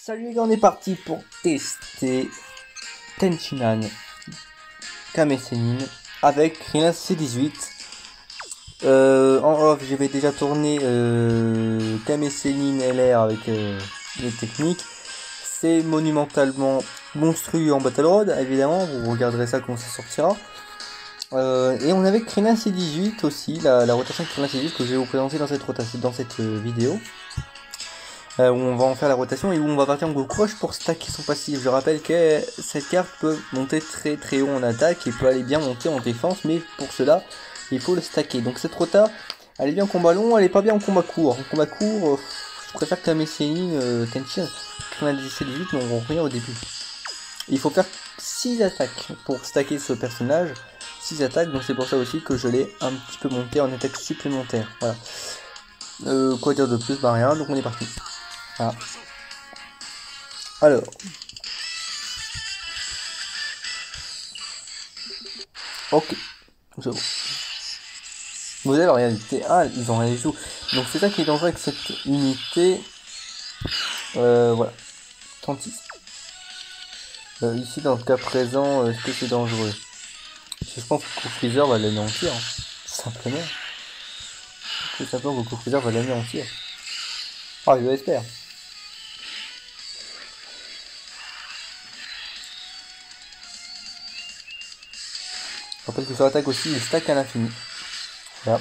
Salut les gars, on est parti pour tester Tenchinan Kame Sennin avec Krillin C18. En off, j'avais déjà tourné Kame Sennin LR avec les techniques. C'est monumentalement monstrueux en Battle Road, évidemment, vous regarderez ça quand ça sortira. Et on avait Krillin C18 aussi, la rotation de Krillin C18 que je vais vous présenter dans cette vidéo. Où on va en faire la rotation et où on va partir en Goku Crush pour stacker son passif. Je rappelle que cette carte peut monter très haut en attaque et peut aller bien monter en défense, mais pour cela il faut le stacker. Donc cette rota, elle est bien en combat long, elle est pas bien en combat court. En combat court, je préfère Kame Sennin, Tenchin, Krillin C18 n'auront rien au début. Il faut faire 6 attaques pour stacker ce personnage, 6 attaques, donc c'est pour ça aussi que je l'ai un petit peu monté en attaque supplémentaire. Voilà. Quoi dire de plus? Bah rien, donc on est parti. Ah. Alors, ok, c'est bon. Vous avez réalité. Ah, ils ont rien du tout. Donc c'est ça qui est dangereux avec cette unité. Voilà. 36. Ici, dans le cas présent, est-ce que c'est dangereux? Je pense que Freezer va l'anéantir. Hein. Tout simplement. Tout simplement que Freezer va l'anéantir. Ah, je l'espère. Je rappelle que sur l'attaque aussi, il stack à l'infini. Là.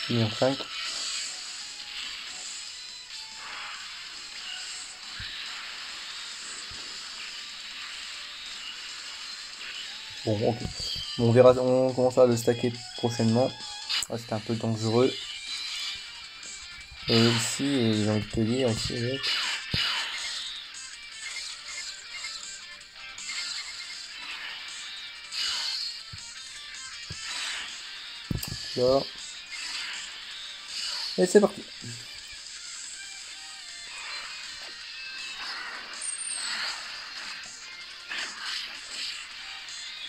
5. Bon, ok. Bon, on verra, on commencera à le stacker prochainement. Ah, c'était un peu dangereux. Et ici, j'ai envie de te dire, ici, avec. Là. Et c'est parti.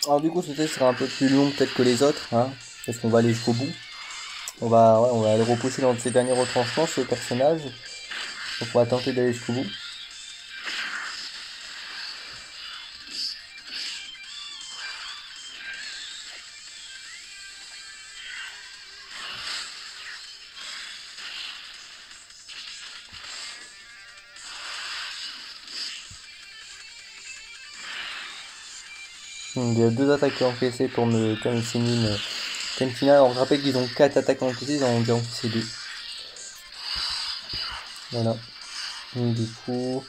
Alors du coup ce test sera un peu plus long peut-être que les autres, hein, parce qu'on va aller jusqu'au bout. On va aller repousser dans ces derniers retranchements ce personnage. Donc on va tenter d'aller jusqu'au bout. Il y a 2 attaques encaissées pour me Kame Sennin Tenchina. Alors je rappelle qu'ils ont 4 attaques encaissées, ils en ont déjà encaissé 2. Voilà. Donc, du coup,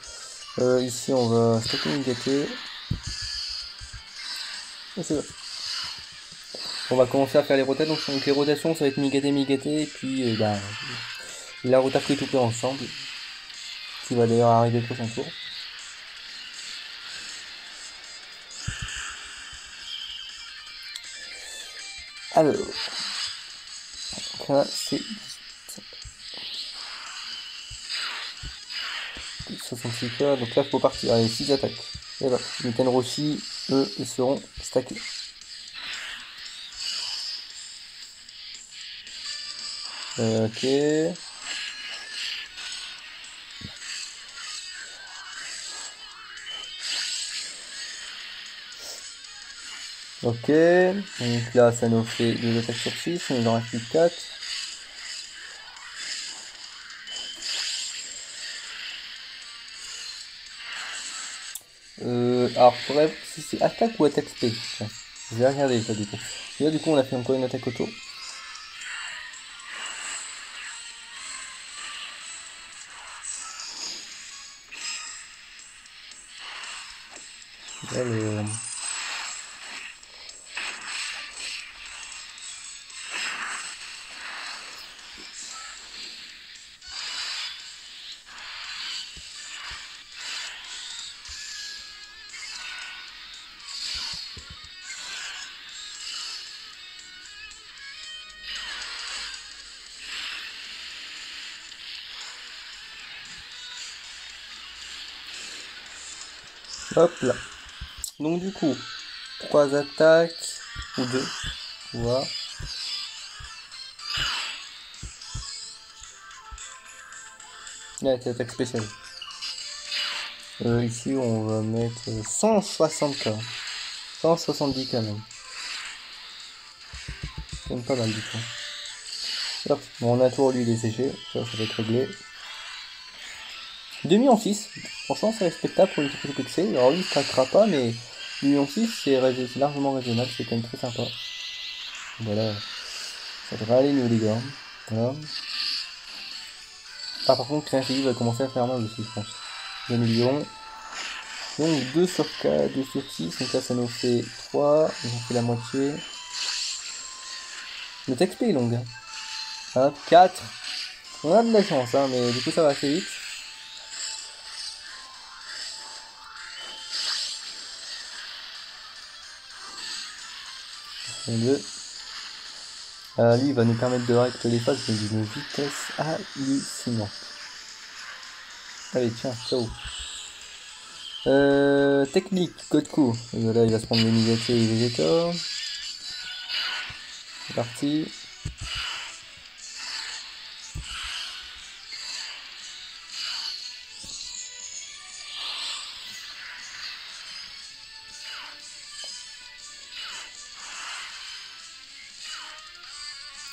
ici on va stacker Migaté. Et c'est bon. On va commencer à faire les rotations. Donc les rotations ça va être Migaté, et puis la rota free to play ensemble. Qui va d'ailleurs arriver au prochain tour. Alors, là c'est 66 fois, donc là il faut partir. Allez, 6 attaques. Et voilà, Mitten Roshi, eux, ils seront stackés. Ok. Ok, donc là ça nous fait 2 attaques sur 6, il en reste plus 4. Alors faudrait si c'est attaque ou attaque spé. Tiens, je vais regarder ça du coup. Et là du coup on a fait encore une attaque auto. Là, hop là. Donc du coup, 3 attaques ou 2. Voilà. Ouais, c'est attaque spéciale. Ici, on va mettre 160k. 170 quand même. C'est même pas mal du tout. Hop, bon, on a tour lui, il est séché. Ça va être réglé. 2 millions 6. Franchement, c'est respectable pour une équipe pixel. Alors lui, il se craquera pas, mais 2 millions 6, c'est largement raisonnable. C'est quand même très sympa. Voilà. Ça devrait aller, nous, les gars. Voilà. Ah, par contre, Créativity va commencer à faire mal aussi, je pense. 2 millions. Donc 2 sur 4, 2 sur 6, donc là ça nous fait 3, on fait la moitié. Le texte est long. Hein, 4. On a de la chance, hein, mais du coup ça va assez vite. Et 2. Lui il va nous permettre de règler les phases d'une vitesse hallucinante. Allez tiens, ciao. Technique, code coup. Là il va se prendre les Nigatier et les Vegeta. C'est parti.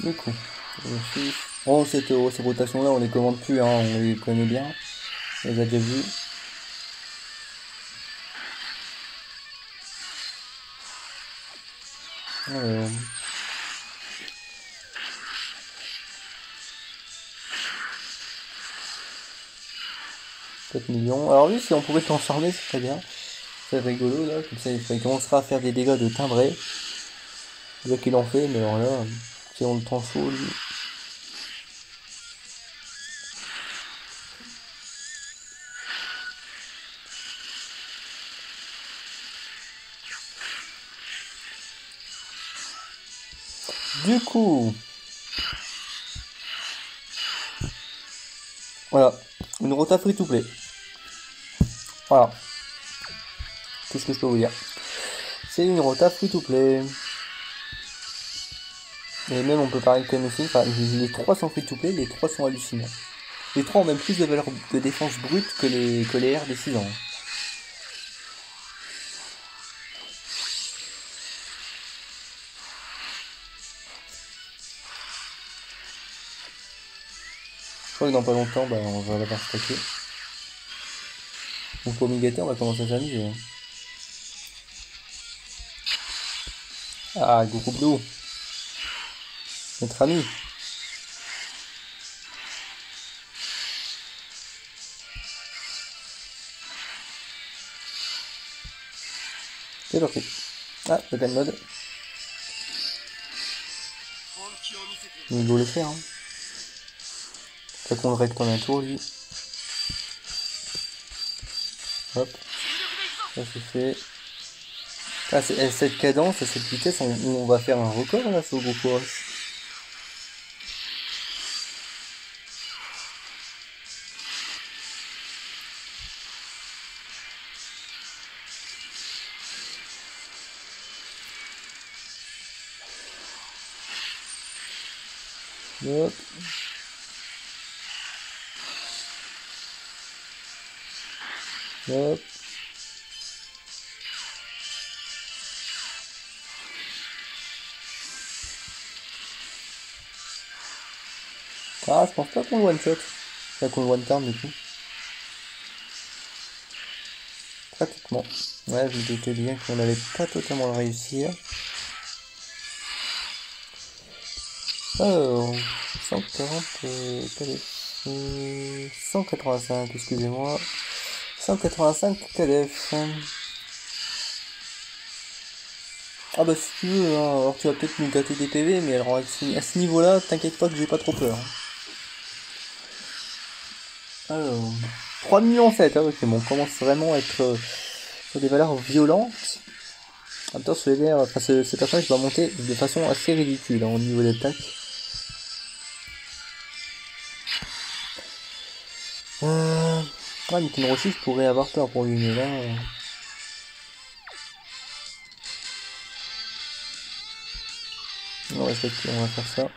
Du coup, oh, ces rotations-là, on les commande plus, hein, on les connaît bien. On les a déjà vus. Alors... 4 millions. Alors lui, si on pouvait transformer, c'est très bien. C'est rigolo, là. Comme ça, il commencera à faire des dégâts de timbré. Déjà qu'il en fait, mais alors là, si on le transforme, lui... Du coup... Voilà. Une rota free to play. Voilà. Tout ce que je peux vous dire. C'est une rota free to play. Et même on peut parler de aussi, enfin, les 3 sont free to play, les 3 sont hallucinants. Les 3 ont même plus de valeur de défense brute que les R des 6 ans. Je crois que dans pas longtemps, bah, on va l'avoir stocké. Donc pour Migate, on va commencer à s'amuser. Hein. Ah, Goku Blue. Notre ami. C'est parti. Ah, le gun mode. Il doit le faire. Hein. Fait qu'on le recte en un tour, lui. Hop. Ça c'est fait. Ah, cette cadence, à cette vitesse, on va faire un record là sur Goku Rush. Hop. Hop. Ah, je pense pas qu'on le one shot. Enfin, qu'on le one turn du coup. Pratiquement. Ouais, je me doutais bien qu'on n'allait pas totalement le réussir. Alors, 140 KDF. 185, excusez-moi. 185 KDF. Ah bah si tu veux, hein, alors tu vas peut-être nous gâter des PV, mais alors à ce niveau-là, t'inquiète pas que j'ai pas trop peur. Alors, 3 millions 7, ah ok, bon, on commence vraiment à être sur des valeurs violentes. En même temps, ce personnage va monter de façon assez ridicule hein, au niveau des attaques. Ah, Nintendo aussi, je pourrais avoir peur pour lui, mais là... on va faire ça.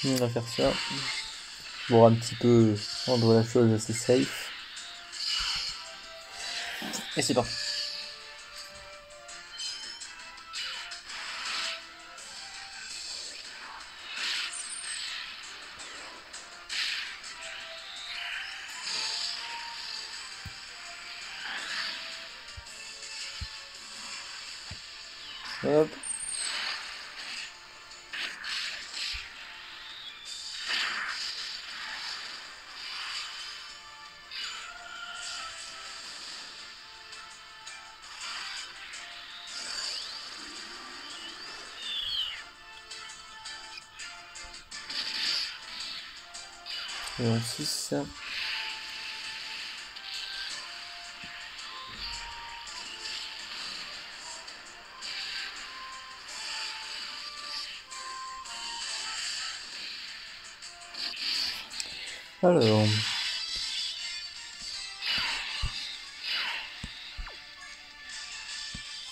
On va faire ça. Pour un petit peu rendre la chose assez safe. Et c'est parti. Hop. Et en 6. Alors.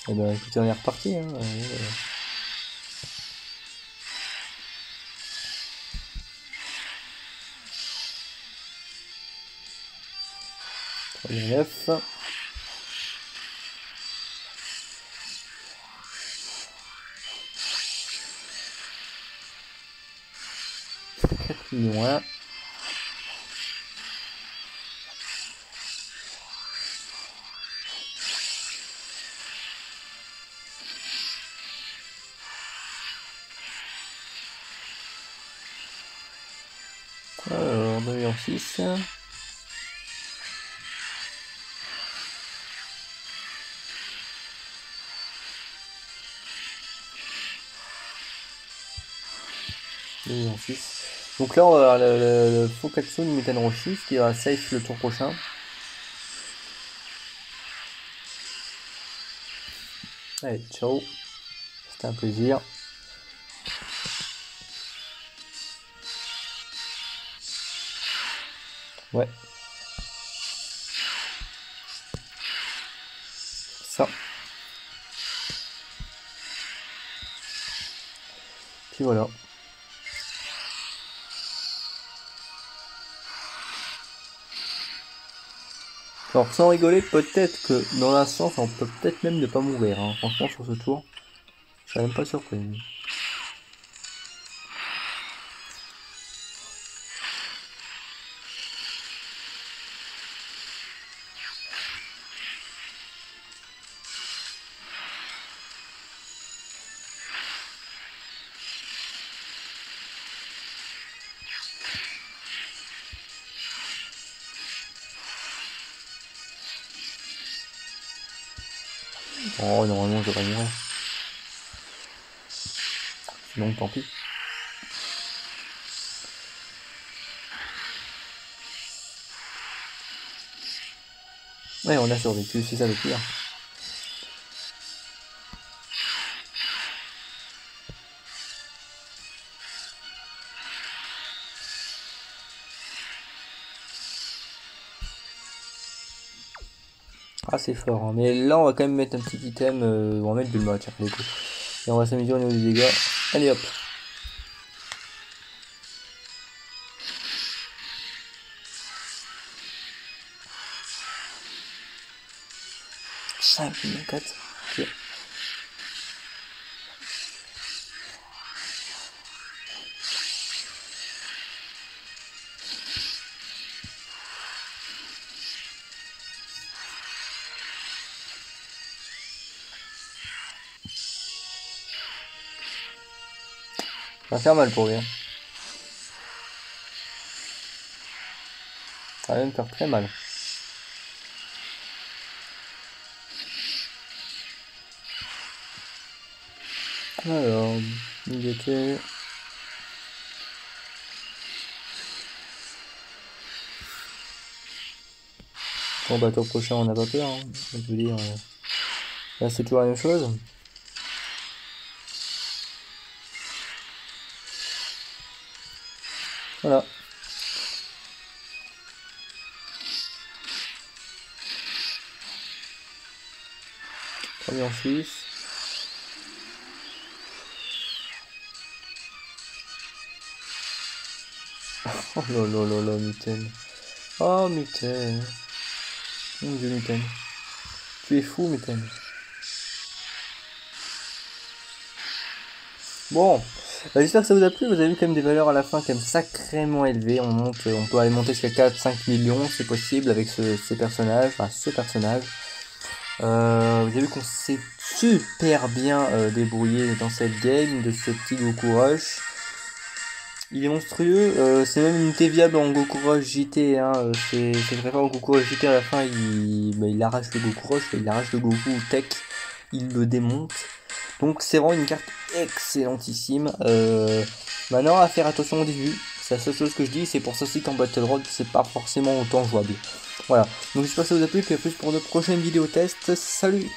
Et ben écoutez, on est reparti. Hein. Troisième 9. Moins. Alors, 2,6. Donc là, on va avoir le Fokatsu Miten Roshi qui va safe le tour prochain. Allez, ciao. C'était un plaisir. Ouais. Ça. Puis voilà. Alors sans rigoler, peut-être que dans un sens, on peut peut-être même ne pas mourir. Hein. Franchement, sur ce tour, je suis même pas surpris. Oh, normalement, je devrais mourir. Sinon, tant pis. Ouais, on a survécu, c'est ça le pire. Ah, c'est fort. Hein. Mais là, on va quand même mettre un petit item. On va mettre de le tiens, les coups. Et on va s'amuser au niveau des dégâts. Allez hop. Cinq, 4. Ok. Ça va faire mal pour lui. Hein. Ça va même faire très mal. Alors, il était... Bon, bah, tour prochain, on n'a pas peur. Hein. On peut dire... Là, c'est toujours la même chose. Voilà. Premier en Suisse. Oh là là là là, Muten. Oh Muten. Mon dieu, Muten. Tu es fou, Muten. Bon, j'espère que ça vous a plu. Vous avez vu quand même des valeurs à la fin quand même sacrément élevées. On peut aller monter jusqu'à 4-5 millions, c'est possible avec ces personnages, enfin ce personnage. Vous avez vu qu'on s'est super bien débrouillé dans cette game de ce petit Goku Rush. Il est monstrueux, c'est même une unité viable en Goku Rush JT, hein. C'est très fort. Goku Rush JT à la fin, il arrache le Goku Rush, il arrache le Goku Tech, il le démonte. Donc c'est vraiment une carte excellentissime. Maintenant, à faire attention au début, c'est la seule chose que je dis, c'est pour ça aussi qu'en Battle Road, c'est pas forcément autant jouable. Voilà, donc j'espère que ça vous a plu, puis à plus pour de prochaines vidéos tests, salut!